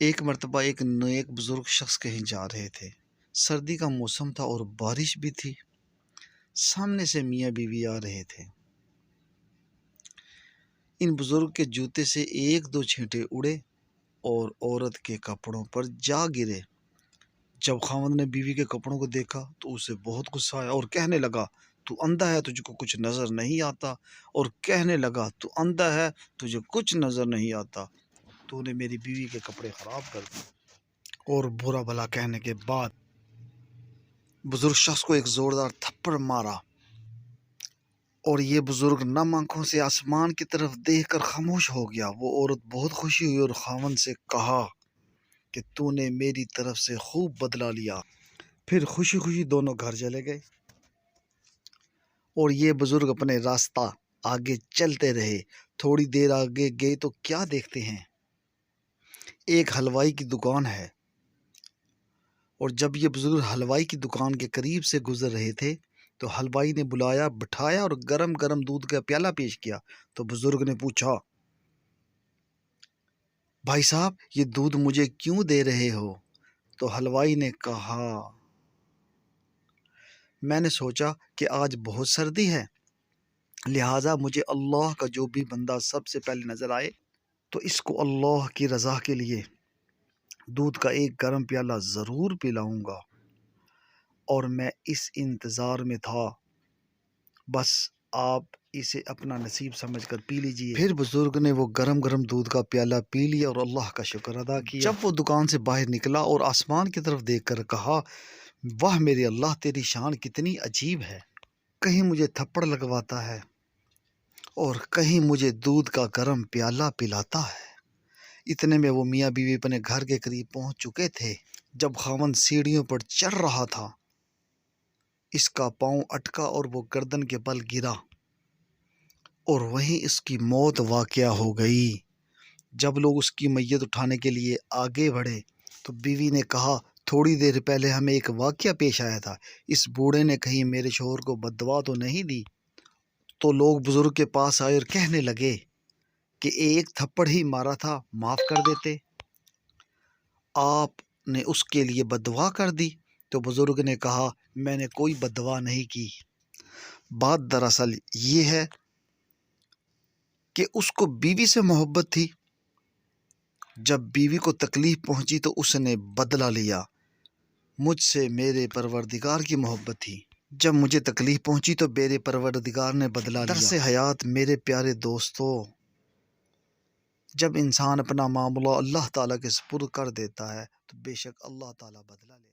ایک مرتبہ ایک نیک بزرگ شخص کہیں جا رہے تھے۔ سردی کا موسم تھا اور بارش بھی تھی۔ سامنے سے میاں بیوی آ رہے تھے۔ ان بزرگ کے جوتے سے ایک دو چھینٹے اڑے اور عورت کے کپڑوں پر جا گرے۔ جب خاوند نے بیوی کے کپڑوں کو دیکھا تو اسے بہت غصہ آیا اور کہنے لگا، تو اندھا ہے، تجھ کو کچھ نظر نہیں آتا؟ اور کہنے لگا، تو اندھا ہے، تجھے کچھ نظر نہیں آتا؟ تو نے میری بیوی کے کپڑے خراب کر دیے۔ اور برا بھلا کہنے کے بعد بزرگ شخص کو ایک زوردار تھپڑ مارا، اور یہ بزرگ نم آنکھوں سے آسمان کی طرف دیکھ کر خاموش ہو گیا۔ وہ عورت بہت خوشی ہوئی اور خاوند سے کہا کہ تو نے میری طرف سے خوب بدلہ لیا۔ پھر خوشی خوشی دونوں گھر چلے گئے، اور یہ بزرگ اپنے راستہ آگے چلتے رہے۔ تھوڑی دیر آگے گئے تو کیا دیکھتے ہیں، ایک حلوائی کی دکان ہے۔ اور جب یہ بزرگ حلوائی کی دکان کے قریب سے گزر رہے تھے تو حلوائی نے بلایا، بٹھایا اور گرم گرم دودھ کا پیالہ پیش کیا۔ تو بزرگ نے پوچھا، بھائی صاحب، یہ دودھ مجھے کیوں دے رہے ہو؟ تو حلوائی نے کہا، میں نے سوچا کہ آج بہت سردی ہے، لہٰذا مجھے اللہ کا جو بھی بندہ سب سے پہلے نظر آئے تو اس کو اللہ کی رضا کے لیے دودھ کا ایک گرم پیالہ ضرور پلاؤں گا، اور میں اس انتظار میں تھا، بس آپ اسے اپنا نصیب سمجھ کر پی لیجئے۔ پھر بزرگ نے وہ گرم گرم دودھ کا پیالہ پی لیا اور اللہ کا شکر ادا کیا۔ جب وہ دکان سے باہر نکلا اور آسمان کی طرف دیکھ کر کہا، واہ میرے اللہ، تیری شان کتنی عجیب ہے، کہیں مجھے تھپڑ لگواتا ہے اور کہیں مجھے دودھ کا گرم پیالہ پلاتا ہے۔ اتنے میں وہ میاں بیوی اپنے گھر کے قریب پہنچ چکے تھے۔ جب خاوند سیڑھیوں پر چڑھ رہا تھا، اس کا پاؤں اٹکا اور وہ گردن کے بل گرا اور وہیں اس کی موت واقع ہو گئی۔ جب لوگ اس کی میت اٹھانے کے لیے آگے بڑھے تو بیوی نے کہا، تھوڑی دیر پہلے ہمیں ایک واقعہ پیش آیا تھا، اس بوڑھے نے کہیں میرے شوہر کو بد دعا تو نہیں دی؟ تو لوگ بزرگ کے پاس آئے اور کہنے لگے کہ ایک تھپڑ ہی مارا تھا، معاف کر دیتے، آپ نے اس کے لیے بد دعا کر دی۔ تو بزرگ نے کہا، میں نے کوئی بد دعا نہیں کی، بات دراصل یہ ہے کہ اس کو بیوی سے محبت تھی، جب بیوی کو تکلیف پہنچی تو اس نے بدلہ لیا۔ مجھ سے میرے پروردگار کی محبت تھی، جب مجھے تکلیف پہنچی تو میرے پروردگار نے بدلہ لیا۔ درس حیات میرے پیارے دوستو، جب انسان اپنا معاملہ اللہ تعالیٰ کے سپرد کر دیتا ہے تو بے شک اللہ تعالیٰ بدلہ لے۔